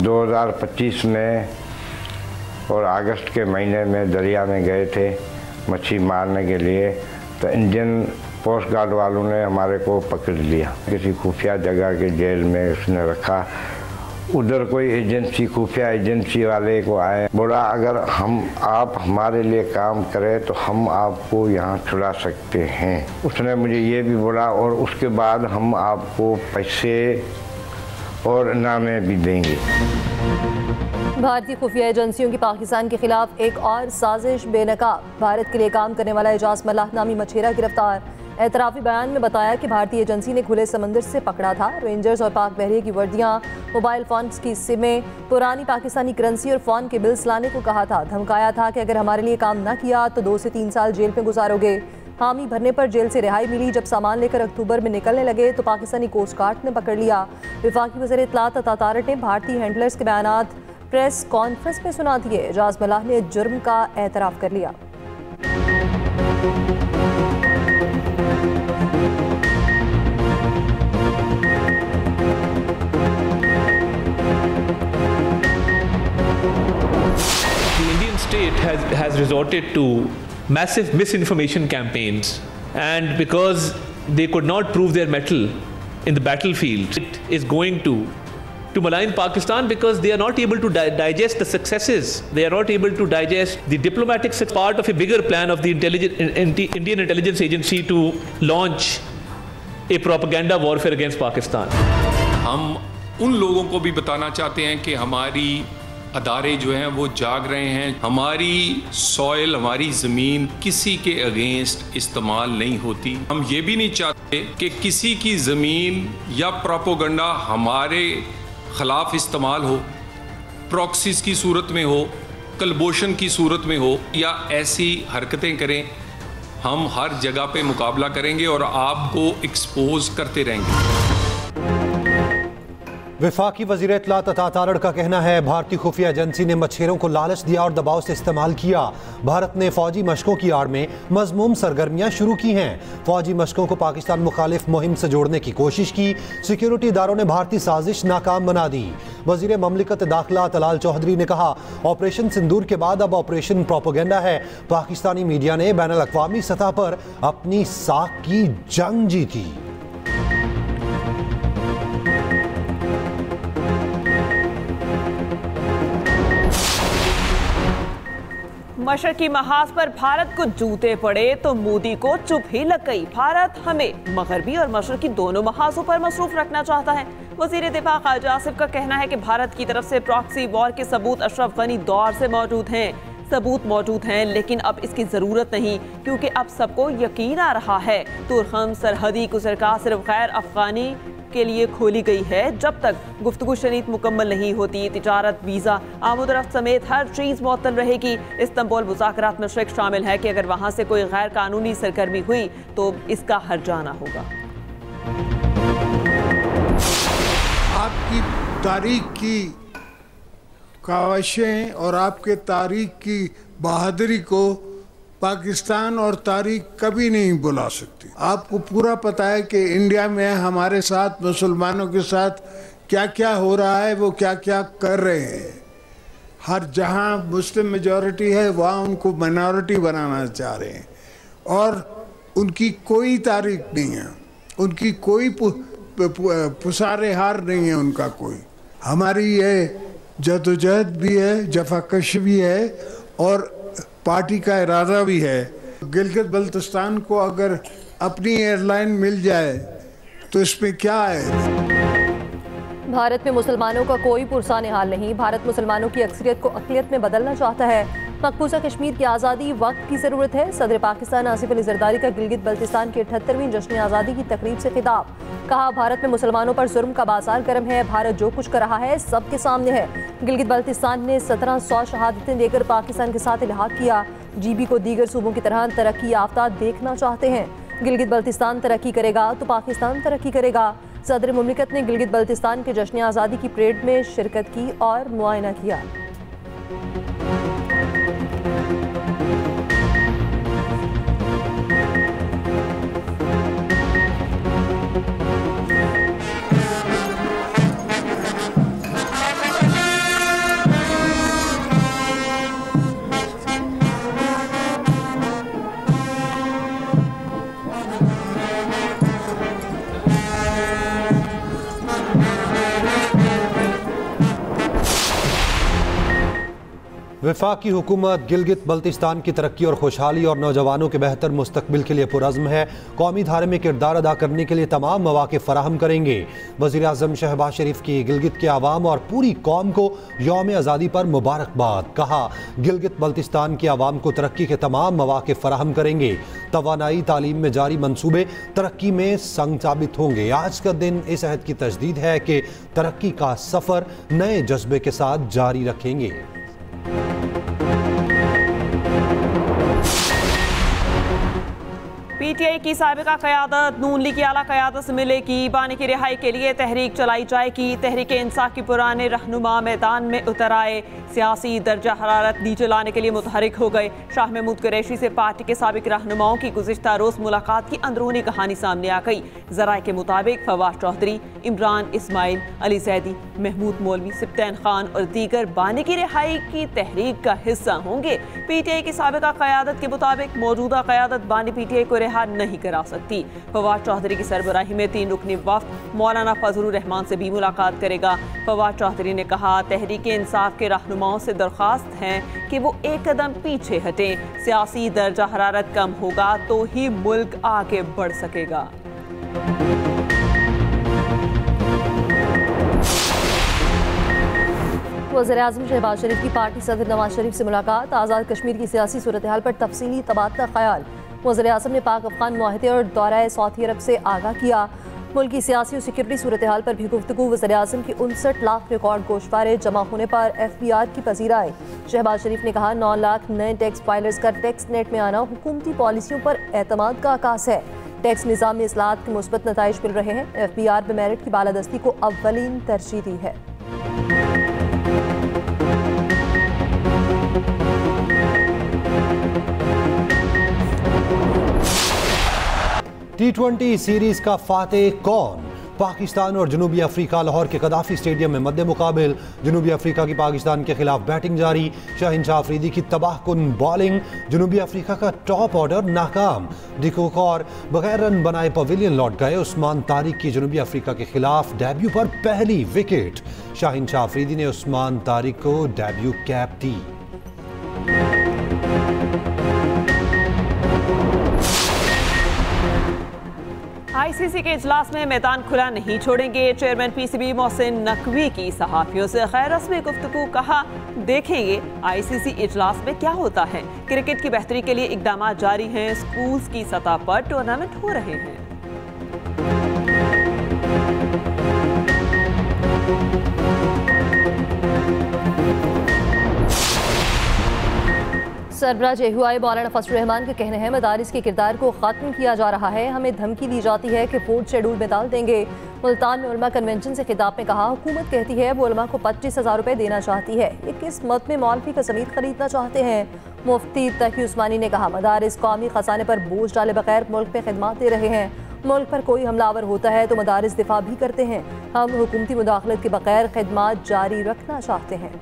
2025 में और अगस्त के महीने में दरिया में गए थे मच्छी मारने के लिए, तो इंडियन कोस्ट गार्ड वालों ने हमारे को पकड़ लिया। किसी खुफिया जगह के जेल में उसने रखा। उधर कोई एजेंसी, खुफिया एजेंसी वाले को आए, बोला अगर आप हमारे लिए काम करें तो हम आपको यहाँ छुड़ा सकते हैं। उसने मुझे ये भी बोला और उसके बाद हम आपको पैसे और इनामे भी देंगे। भारतीय खुफिया एजेंसियों की पाकिस्तान के खिलाफ एक और साजिश बेनकाब। भारत के लिए काम करने वाला एजाज मल्लाह नामी मछेरा गिरफ्तार। एतराफ़ी बयान में बताया कि भारतीय एजेंसी ने खुले समंदर से पकड़ा था। रेंजर्स और पाक बहरिए की वर्दियाँ, मोबाइल फ़ोन्स की सिमें, पुरानी पाकिस्तानी करेंसी और फ़ोन के बिल्स लाने को कहा था। धमकाया था कि अगर हमारे लिए काम न किया तो 2 से 3 साल जेल में गुजारोगे। हामी भरने पर जेल से रिहाई मिली। जब सामान लेकर अक्टूबर में निकलने लगे तो पाकिस्तानी कोस्ट गार्ड ने पकड़ लिया। वफाकी वज़ीर इत्तलात अता तारट ने भारतीय हैंडलर्स के बयानात प्रेस कॉन्फ्रेंस में सुना दिए। एजाज मल्लाह ने जुर्म का एतराफ़ कर लिया। State has resorted to massive misinformation campaigns, and because they could not prove their mettle in the battlefield, it is going to malign Pakistan because they are not able to digest the successes. They are not able to digest the diplomatic part of a bigger plan of the Indian intelligence agency to launch a propaganda warfare against Pakistan. हम उन लोगों को भी बताना चाहते हैं कि हमारी अदारे जो हैं वो जाग रहे हैं। हमारी सॉइल, हमारी ज़मीन किसी के अगेंस्ट इस्तेमाल नहीं होती। हम ये भी नहीं चाहते कि किसी की ज़मीन या प्रोपोगंडा हमारे ख़िलाफ़ इस्तेमाल हो, प्रॉक्सीज़ की सूरत में हो, कलबोशन की सूरत में हो, या ऐसी हरकतें करें। हम हर जगह पे मुकाबला करेंगे और आपको एक्सपोज करते रहेंगे। वफाकी वज़ीर इत्तलात अता तारड़ का कहना है भारतीय खुफिया एजेंसी ने मछेरों को लालच दिया और दबाव से इस्तेमाल किया। भारत ने फौजी मशकों की आड़ में मज़मूम सरगर्मियां शुरू की हैं। फौजी मशकों को पाकिस्तान मुखालिफ मुहिम से जोड़ने की कोशिश की। सिक्योरिटी इदारों ने भारतीय साजिश नाकाम बना दी। वज़ीर ममलिकत दाखिला तलाल चौधरी ने कहा ऑपरेशन सिंदूर के बाद अब ऑपरेशन प्रोपोगेंडा है। पाकिस्तानी मीडिया ने बैनुल अक़वामी सतह पर अपनी साख की जंग जीती। मशरकी महाज पर भारत को जूते पड़े तो मोदी को चुप ही लग गई। भारत हमें मगरबी और मशरकी दोनों महाजों पर मसरूफ रखना चाहता है। वज़ीर दिफा ख़ाजा आसिफ का कहना है कि भारत की तरफ से प्रॉक्सी वॉर के सबूत अशरफ गनी दौर से मौजूद हैं, लेकिन अब इसकी ज़रूरत नहीं क्योंकि अब सबको यकीन आ रहा है तुरखम सरहदी गुज़रगाह सिर्फ गैर अफ़गानी के लिए खोली गई है। जब तक गुफ्तगू शनीद मुकम्मल नहीं होती, तिजारत, वीज़ा, आमदरफ्त समेत हर चीज़ मुअत्तल रहेगी। इस्तांबुल मुज़ाकरात में शर्त शामिल है कि अगर वहाँ से कोई गैर कानूनी सरगर्मी हुई तो इसका हर्जाना होगा। आपकी तारीख की काविशें और आपके तारीख की बहादुरी को पाकिस्तान और तारीख कभी नहीं भुला सकती। आपको पूरा पता है कि इंडिया में हमारे साथ, मुसलमानों के साथ क्या क्या हो रहा है, वो क्या क्या कर रहे हैं। हर जहां मुस्लिम मेजॉरिटी है वहाँ उनको माइनॉरिटी बनाना चाह रहे हैं और उनकी कोई तारीख नहीं है, उनकी कोई पुसारे हार नहीं है उनका कोई। हमारी ये जदोजहद भी है, जफाकश भी है और पार्टी का इरादा भी है। गिलगित बल्तिस्तान को अगर अपनी एयरलाइन मिल जाए तो इसमें क्या है। भारत में मुसलमानों का कोई पुरसान हाल नहीं। भारत मुसलमानों की अक्सरियत को अक़लियत में बदलना चाहता है। मकबूजा कश्मीर की आज़ादी वक्त की ज़रूरत है। सदर पाकिस्तान आसिफ अली ज़रदारी का गिलगित बल्तिस्तान की 78वीं जश्न आज़ादी की तकरीब से खिताब। कहा भारत में मुसलमानों पर जुर्म का बाजार गर्म है। भारत जो कुछ कर रहा है सबके सामने है। गिलगित बल्तिस्तान ने 1700 शहादतें देकर पाकिस्तान के साथ इल्हाक किया। GB को दीगर सूबों की तरह तरक्की याफ्ता देखना चाहते हैं। गिलगित बल्तिस्तान तरक्की करेगा तो पाकिस्तान तरक्की करेगा। सदर मुमलिकत ने गिलगित बल्तिस्तान के जश्न आज़ादी की परेड में शिरकत की और मुआयना किया। वफाकी हुकूमत गिलगित बल्तिस्तान की तरक्की और खुशहाली और नौजवानों के बेहतर मुस्तकबिल के लिए पुरज़्म है। कौमी धारे में किरदार अदा करने के लिए तमाम मौक़े फराहम करेंगे। वज़ीर आज़म शहबाज शरीफ की गिलगित के आवाम और पूरी कौम को यौम आज़ादी पर मुबारकबाद। कहा, गिलगित बल्तिस्तान की आवाम को तरक्की के तमाम मौक़े फराहम करेंगे। तवानाई तालीम में जारी मंसूबे तरक्की में संग साबित होंगे। आज का दिन इस अहद की तजदीद है कि तरक्की का सफ़र नए जज्बे के साथ जारी रखेंगे। पीटीआई की साबिका क़यादत नून लीग की आला क़यादत से मिलेगी। बानी की रिहाई के लिए तहरीक चलाई जाएगी। तहरीक इंसाफ के पुराने रहनुमा मैदान में उतर आए। सियासी दर्जा हरारत नीचे लाने के लिए मुतहरिक हो गए। शाह महमूद कुरैशी से पार्टी के साबिक रहनुमाओं की गुज़िश्ता रोज़ मुलाकात की अंदरूनी कहानी सामने आ गई। ज़राए के मुताबिक फवाद चौधरी, इमरान इस्माइल, अली जैदी, महमूद मौलवी, सिप्तैन खान और दीगर बानी की रिहाई की तहरीक का हिस्सा होंगे। पीटीआई की साबिका क़यादत के मुताबिक मौजूदा क़यादत बानी पीटीआई को रिहा नहीं करा सकती। फवाद चौधरी की सरबराही में 3 रुकनी वफ़द मौलाना फजलुर रहमान से भी मुलाकात करेगा। फवाद चौधरी ने कहा, तहरीक इंसाफ के रहनुमाओं से दरख्वास्त है कि वो एक कदम पीछे हटें। सियासी दर्जा हरारत कम होगा तो ही मुल्क आगे बढ़ सकेगा। वज़ीर-ए-आज़म शहबाज शरीफ की पार्टी सदर नवाज शरीफ से मुलाकात। आज़ाद कश्मीर की सियासी सूरत हाल पर तफसीली तबादला ख्याल। वज़ीर-ए-आज़म ने पाक अफ़गान मुआहदे और दौरा सऊदी अरब से आगाह किया। मुल्क की सियासी और सिक्योरिटी सूरत हाल पर भी गुफ्तगू। वज़ीर-ए-आज़म की 59 लाख रिकॉर्ड गोशवारे जमा होने पर FBR की पजीराई। शहबाज शरीफ ने कहा, 9 लाख नए टैक्स फाइलर्स का टैक्स नेट में आना हुकूमती पॉलिसियों पर एतमाद का आकाश है। टैक्स निज़ाम में इस्लाहत के मुस्बत नताइज मिल रहे हैं। FBR में मेरिट की बालादस्ती को अव्वलीन तरजीह दी है। T20 सीरीज का फातेह कौन? पाकिस्तान और जनूबी अफ्रीका लाहौर के कदाफी स्टेडियम में मद्दे मुकाबिल। जनूबी अफ्रीका की पाकिस्तान के खिलाफ बैटिंग जारी। शाहिनशाह अफरीदी की तबाहकुन बॉलिंग। जनूबी अफ्रीका का टॉप ऑर्डर नाकाम। डिकोक और बगैर रन बनाए पवेलियन लौट गए। उस्मान तारिक की जनूबी अफ्रीका के खिलाफ डेब्यू पर पहली विकेट। शाहिनशाह अफरीदी ने उस्मान तारिक को डेब्यू कैप दी। ICC के इजलास में मैदान खुला नहीं छोड़ेंगे। चेयरमैन PCB मोहसिन नकवी की सहाफियों से गैर रस्मी गुफ्तगू। कहा, देखेंगे ICC इजलास में क्या होता है। क्रिकेट की बेहतरी के लिए इकदाम जारी हैं। स्कूल्स की सतह पर टूर्नामेंट हो रहे हैं। सरबराह JUI मौलाना फजलुर रहमान के कहने हैं, मदारिस के किरदार को ख़त्म किया जा रहा है। हमें धमकी दी जाती है कि 4th शेड्यूल में डाल देंगे। मुल्तान में उलमा कन्वेंशन से खिताब में कहा, हुकूमत कहती है वो उलमा को 25,000 रुपये देना चाहती है। ये किस मत में मौलवी का ज़मीन खरीदना चाहते हैं। मुफ्ती तकी उस्मानी ने कहा, मदारिस कौमी खजाने पर बोझ डाले बगैर मुल्क में खिदमत दे रहे हैं। मुल्क पर कोई हमलावर होता है तो मदारिस दिफा भी करते हैं। हम हुकूमती मुदाखलत के बगैर खिदमत जारी रखना चाहते हैं।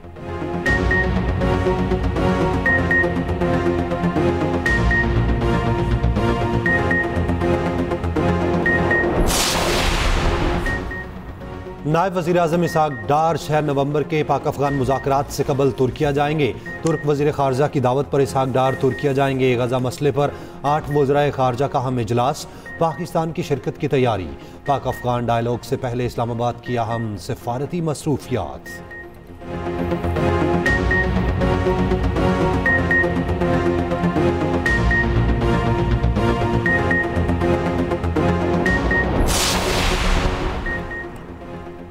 नायब वज़ीर आज़म इसहाक डार 6 नवंबर के पाक अफ़गान मुज़ाकरात से कबल तुर्किया जाएंगे। तुर्क वज़ीर ख़ारजा की दावत पर इसहाक डार तुर्किया जाएंगे। गज़ा मसले पर 8 वज़राए ख़ारजा का अहम इजलास। पाकिस्तान की शिरकत की तैयारी। पाक अफ़गान डायलॉग से पहले इस्लामाबाद की अहम सफारती मसरूफियात।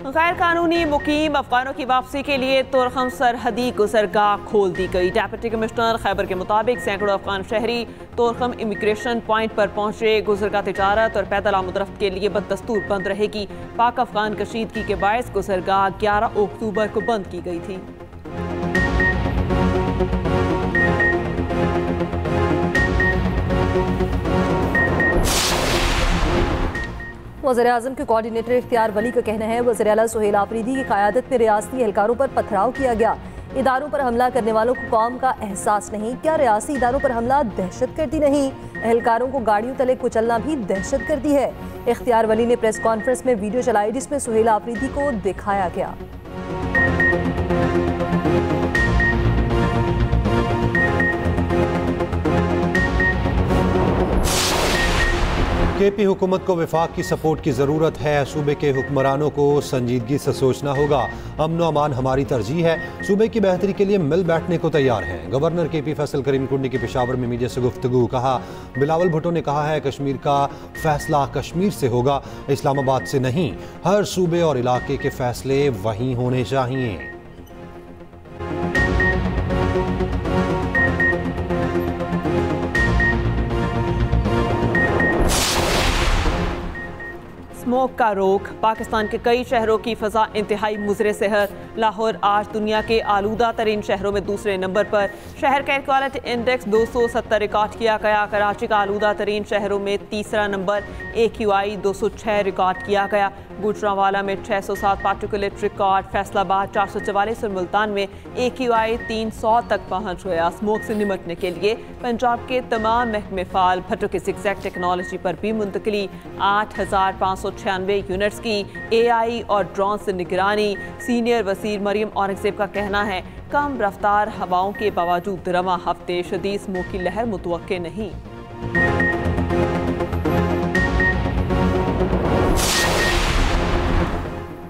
गैर कानूनी मुकीम अफगानों की वापसी के लिए तुरखम सरहदी गुजरगाह खोल दी गई। डिप्टी कमिश्नर खैबर के मुताबिक सैकड़ों अफगान शहरी तुरखम इमिग्रेशन पॉइंट पर पहुंचे। गुजरगाह तिजारत और पैदल आमदरफ्त के लिए बदस्तूर बंद रहेगी। पाक अफगान कशीदगी के बायस गुजरगाह 11 अक्टूबर को बंद की गई थी। वज़ीर-ए-आज़म के कोऑर्डिनेटर इख्तियार वली का कहना है, वज़ीर-ए-आला सुहेल आफरीदी की क़यादत में रियासती एहलकारों पर पथराव किया गया। इदारों पर हमला करने वालों को कौम का एहसास नहीं। क्या रियासी इदारों पर हमला दहशतगर्दी नहीं? एहलकारों को गाड़ियों तले कुचलना भी दहशतगर्दी है। इख्तियार वली ने प्रेस कॉन्फ्रेंस में वीडियो चलाई जिसमें सुहेल आफरीदी को दिखाया गया। केपी हुकूमत को वफाक की सपोर्ट की ज़रूरत है। सूबे के हुक्मरानों को संजीदगी से सोचना होगा। अमन व अमान हमारी तरजीह है। सूबे की बेहतरी के लिए मिल बैठने को तैयार हैं। गवर्नर केपी फैसल करीम कुंडी की पेशावर में मीडिया से गुफ्तगू। कहा, बिलावल भुट्टो ने कहा है कश्मीर का फैसला कश्मीर से होगा, इस्लामाबाद से नहीं। हर सूबे और इलाके के फैसले वहीं होने चाहिए। स्मोक का रोक। पाकिस्तान के कई शहरों की फ़ज़ा इंतहाई मुज़र सेहत। लाहौर आज दुनिया के आलूदा तरीन शहरों में दूसरे नंबर पर। शहर का एयर क्वालिटी इंडेक्स 270 रिकॉर्ड किया गया। कराची का आलूदा तरीन शहरों में तीसरा नंबर। AQI 206 रिकॉर्ड किया गया। गुजरांवाला में 607 पार्टिकुलेट रिकॉर्ड। फैसलाबाद 444 और मुल्तान में AQI 300 तक पहुँच गया। स्मोक से निपटने के लिए पंजाब के तमाम महकमे फाल। भट्टो की ज़िगज़ैग टेक्नोलॉजी पर भी मुंतकली। 8596 यूनिट्स की AI और ड्रोन से निगरानी। सीनियर वज़ीर मरियम औरंगज़ेब का कहना है कम रफ्तार हवाओं के बावजूद रवा हफ्ते शदीद स्मोक की लहर मुतवक्के नहीं।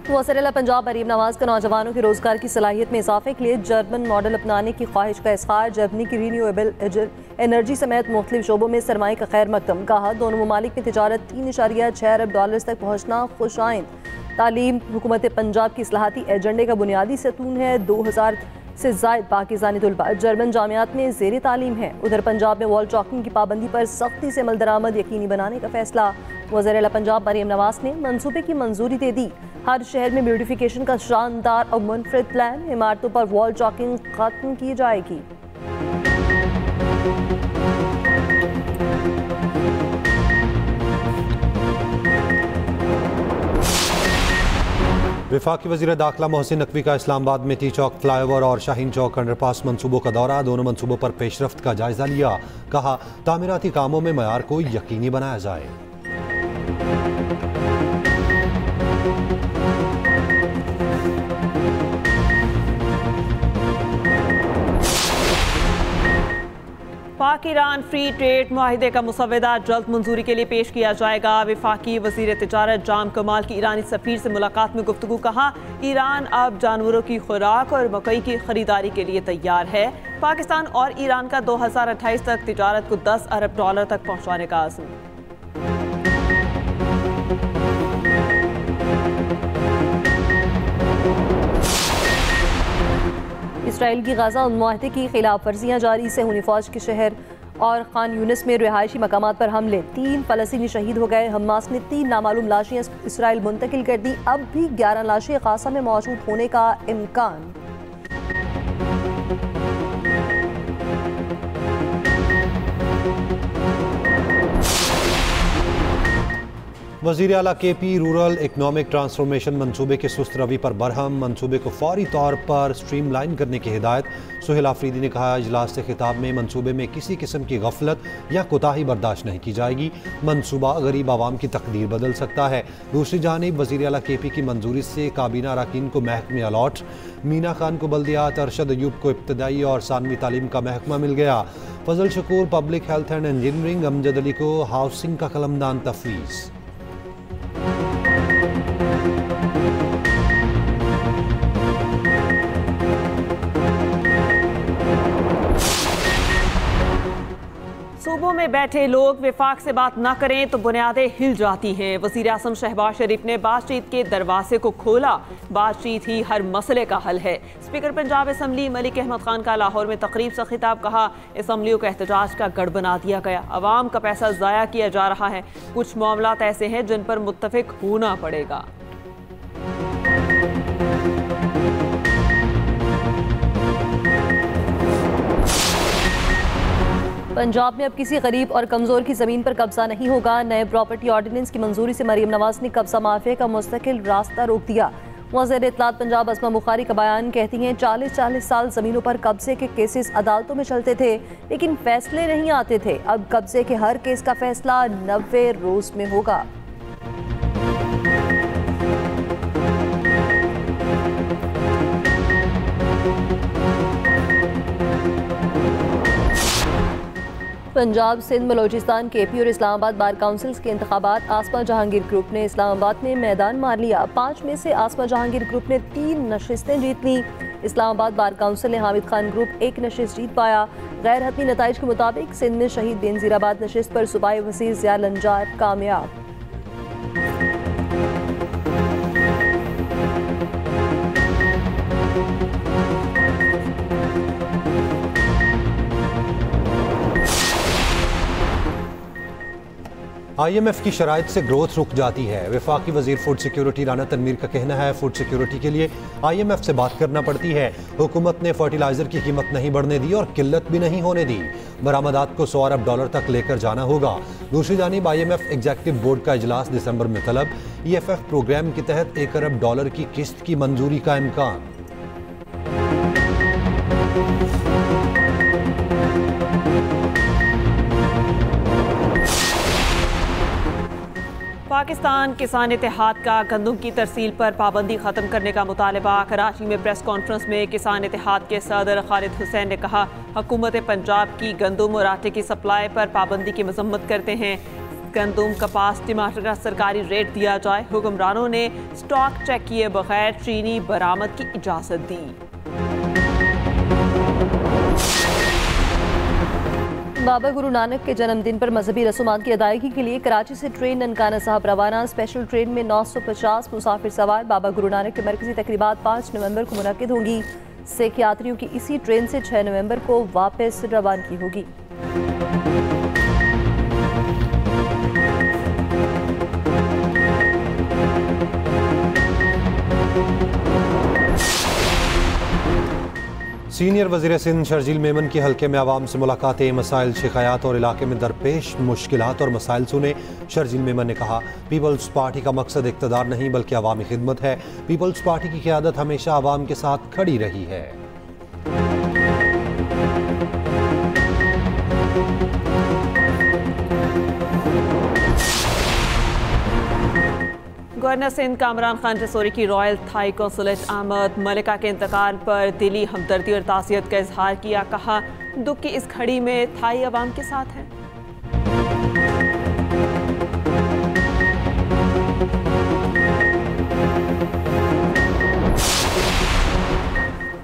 वज़ीर पंजाब मरीम नवाज का नौजवानों के रोजगार की सलाहियत में इजाफे के लिए जर्मन मॉडल अपनाने की ख्वाहिश का इज़हार। जर्मनी की रीन्यूएबल एनर्जी समेत मुख्तलिफ शोबों में सरमाए का खैर मकदम। कहा, दोनों ममालिक में तिजारत $3.6 अरब तक पहुँचना खुश आइंद। तालीम हुकूमत पंजाब की इस्लाहाती एजेंडे का बुनियादी सतून है। 2000 से ज़ायद पाकिस्तानी तलबा जर्मन जामियात में ज़ेर तालीम है। उधर पंजाब में वॉल चॉकिंग की पाबंदी पर सख्ती से अमल दरामद यकीनी बनाने का फैसला। वज़ीर पंजाब मरीम नवाज ने मंसूबे की मंजूरी दे दी। हर शहर में ब्यूटिफिकेशन का शानदार और मुनफरिद प्लान। इमारतों पर वॉल चॉकिंग खत्म की जाएगी। वफाकी वज़ीर दाखिला मोहसिन नकवी का इस्लामाबाद में टी चौक फ्लाईओवर और शाहीन चौक अंडरपास मंसूबों का दौरा। दोनों मंसूबों पर पेशरफ्त का जायजा लिया। कहा, तामीराती कामों में मयार को यकीनी बनाया जाए। पाक ईरान फ्री ट्रेड मुआहिदे का मुसव्वदा जल्द मंजूरी के लिए पेश किया जाएगा। वफाकी वज़ीर तिजारत जाम कमाल की ईरानी सफ़ीर से मुलाकात में गुफ्तगू। कहा, ईरान अब जानवरों की खुराक और मकई की खरीदारी के लिए तैयार है। पाकिस्तान और ईरान का 2028 तक तिजारत को $10 अरब तक पहुँचाने का आज़म। इसराइल की गाज़ा मुआहदे की खिलाफ वर्जियाँ जारी। से हुनी फौज के शहर और खान यूनिस में रिहायशी मकामात पर हमले। 3 फ़लस्तीनी शहीद हो गए। हमास ने 3 नामालूम लाशें इसराइल मुंतकिल कर दी। अब भी 11 लाशें गाज़ा में मौजूद होने का इम्कान। वज़ीर आला केपी रूरल इकनॉमिक ट्रांसफॉर्मेशन मंसूबे के सुस्त रवि पर बरहम। मंसूबे को फौरी तौर पर स्ट्रीम लाइन करने की हिदायत। सुहेल आफरीदी ने कहा, इजलास से खिताब में मंसूबे में किसी किस्म की गफलत या कोताही बर्दाश्त नहीं की जाएगी। मंसूबा गरीब आवाम की तकदीर बदल सकता है। दूसरी जानिब वज़ीर आला केपी की मंजूरी से काबीना अरकान को महकमे अलॉट। मीना खान को बल्दियात, अरशद अयूब को इब्तदाई और सानवी तालीम का महकमा मिल गया। Fazal Shakoor public health and engineering, Amjad Ali को हाउसिंग का कलमदान तफवीज़। सूबों में बैठे लोग विफाक से बात न करें तो बुनियादें हिल जाती हैं। वज़ीर आज़म शहबाज शरीफ ने बातचीत के दरवाजे को खोला। बातचीत ही हर मसले का हल है। स्पीकर पंजाब असम्बली मलिक अहमद खान का लाहौर में तकरीब से खिताब। कहा, असम्बलियों का एहतजाज का गढ़ बना दिया गया। अवाम का पैसा ज़ाया किया जा रहा है। कुछ मामलात ऐसे हैं जिन पर मुत्तफिक होना पड़ेगा। पंजाब में अब किसी गरीब और कमज़ोर की ज़मीन पर कब्जा नहीं होगा। नए प्रॉपर्टी ऑर्डिनेंस की मंजूरी से मरीम नवाज ने कब्जा माफिया का मुस्तकिल रास्ता रोक दिया। वज़ीर इत्तलात पंजाब अस्मा बुखारी का बयान। कहती हैं, 40-40 साल ज़मीनों पर कब्जे के केसेस अदालतों में चलते थे लेकिन फैसले नहीं आते थे। अब कब्जे के हर केस का फैसला 90 रोज़ में होगा। पंजाब, सिंध, बलोचिस्तान, केपी और इस्लामाबाद बार काउंसिल्स के इंतखाबात। आसमा जहांगीर ग्रुप ने इस्लामाबाद में मैदान मार लिया। 5 में से आसमा जहांगीर ग्रुप ने 3 नशिस्तें जीत ली। इस्लामाबाद बार काउंसिल ने हामिद खान ग्रुप 1 नशिस्त जीत पाया। गैर हतमी नताइज के मुताबिक सिंध में शहीद बेनजीराबाद नशिस्त पर सूबाई वज़ीर ज़िया लंजार कामयाब। IMF की शराइत से ग्रोथ रुक जाती है। वफाकी वजीर फूड सिक्योरिटी राना तनवीर का कहना है, फूड सिक्योरिटी के लिए IMF से बात करना पड़ती है। हुकूमत ने फर्टिलाइजर की कीमत नहीं बढ़ने दी और किल्लत भी नहीं होने दी। बरामदात को $100 अरब तक लेकर जाना होगा। दूसरी जानिब IMF एग्जीक्यूटिव बोर्ड का इजलास दिसंबर में तलब। EFF प्रोग्राम के तहत $1 अरब की किस्त की मंजूरी का इम्कान। पाकिस्तान किसान इत्तेहाद का गंदम की तरसील पर पाबंदी खत्म करने का मुतालबा। कराची में प्रेस कॉन्फ्रेंस में किसान इत्तेहाद के सदर खालिद हुसैन ने कहा, हुकूमत पंजाब की गंदम और आटे की सप्लाई पर पाबंदी की मजम्मत करते हैं। गंदम, कपास, टमाटर का सरकारी रेट दिया जाए। हुक्मरानों ने स्टॉक चेक किए बगैर चीनी बरामद की इजाज़त दी। बाबा गुरु नानक के जन्मदिन पर मजहबी रसूमात की अदायगी के लिए कराची से ट्रेन ननकाना साहब रवाना। स्पेशल ट्रेन में 950 मुसाफिर सवार। बाबा गुरु नानक के मरकजी तकरीबात 5 नवंबर को मुनक्किद होंगी। सिख यात्रियों की इसी ट्रेन से 6 नवंबर को वापस रवानगी होगी। सीनियर वज़ीर सिंध शर्जील मेमन की हल्के में आवाम से मुलाकातें, मसाइल, शिकायत और इलाके में दरपेश मुश्किलात और मसाइल सुने। शर्जील मेमन ने कहा, पीपल्स पार्टी का मकसद इक़्तिदार नहीं बल्कि अवामी खिदमत है। पीपल्स पार्टी की क़यादत हमेशा आवाम के साथ खड़ी रही है। गवर्नर सिंध कामरान खान रसोरी की रॉयल थाई कौंसलेट आमद। मलिका के इंतकाल पर दिली हमदर्दी और ताज़ियत का इजहार किया। कहा, दुख की इस घड़ी में थाई अवाम के साथ है।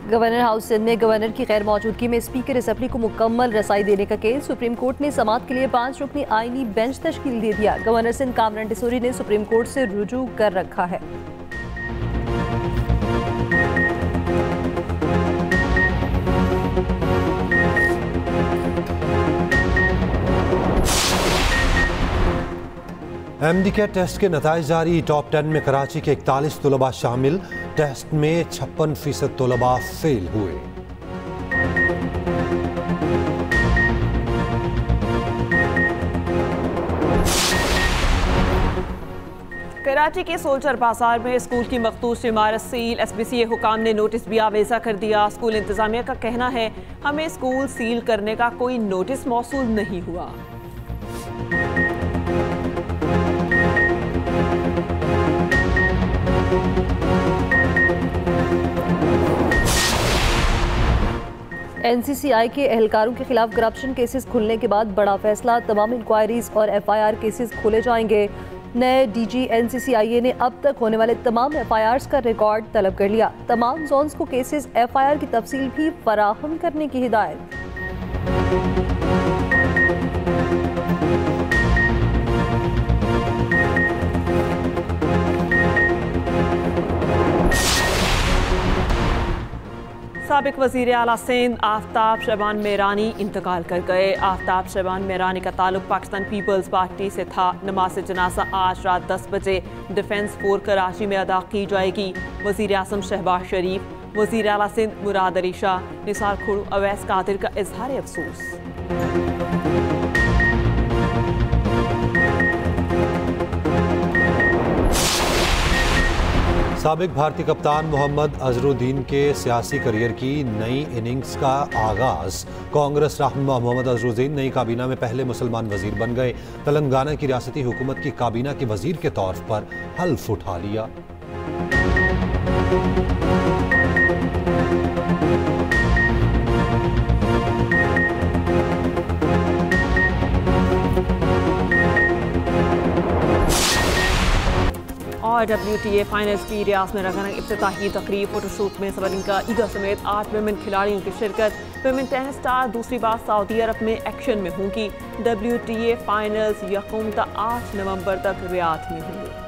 गवर्नर हाउस सिंध में गवर्नर की गैर मौजूदगी में स्पीकर असम्बली को मुकम्मल रसाई देने का केस। सुप्रीम कोर्ट ने समाअत के लिए 5 रुकनी आईनी बेंच तश्कील दे दिया। गवर्नर सिंध कामरान रसोरी ने सुप्रीम कोर्ट से रुजू कर रखा है। MD टेस्ट के नताइज जारी। टॉप 10 में कराची के 41 तलबा शामिल। टेस्ट में 56% तलबा फेल हुए। कराची के सोल्जर बाजार में स्कूल की मखसूस इमारत सील। SBCA हुकाम ने नोटिस भी आवेजा कर दिया। स्कूल इंतजामिया का कहना है, हमें स्कूल सील करने का कोई नोटिस मौसूल नहीं हुआ। NCCI के एहलकारों के खिलाफ करप्शन केसेस खुलने के बाद बड़ा फैसला। तमाम इंक्वायरीज और FIR केसेस खोले जाएंगे। नए DG NCCIA ने अब तक होने वाले तमाम FIRs का रिकॉर्ड तलब कर लिया। तमाम जोन्स को केसेस FIR की तफसील भी फराहम करने की हिदायत। साबिक वज़ीर आला सिंध आफ्ताब शहबान मेरानी इंतकाल कर गए। आफ्ताब शहबान मेरानी का ताल्लुक पाकिस्तान पीपल्स पार्टी से था। नमाज जनाजा आज रात 10 बजे डिफेंस 4 कराची में अदा की जाएगी। वज़ीर आज़म शहबाज शरीफ, वज़ीर आला सिंध मुराद अली शाह, निसार खुड़ू, अवैस कादिर का इजहार अफसोस। साबिक भारतीय कप्तान मोहम्मद अजहरुद्दीन के सियासी करियर की नई इनिंग्स का आगाज। कांग्रेस रहनुमा मोहम्मद अजहरुद्दीन नई काबीना में पहले मुसलमान वजीर बन गए। तेलंगाना की रियासती हुकूमत की काबीना के वजीर के तौर पर हल्फ उठा लिया। और WTA फाइनल्स की रियाज में रंगारंग इफ्तिताही तकरीब, फोटोशूट में सबरीना ईगा समेत 8 विमेन खिलाड़ियों की शिरकत। विमेन टेनिस स्टार दूसरी बार सऊदी अरब में एक्शन में होंगी। WTA फाइनल्स यकम 8 नवंबर तक रियाद में होंगे।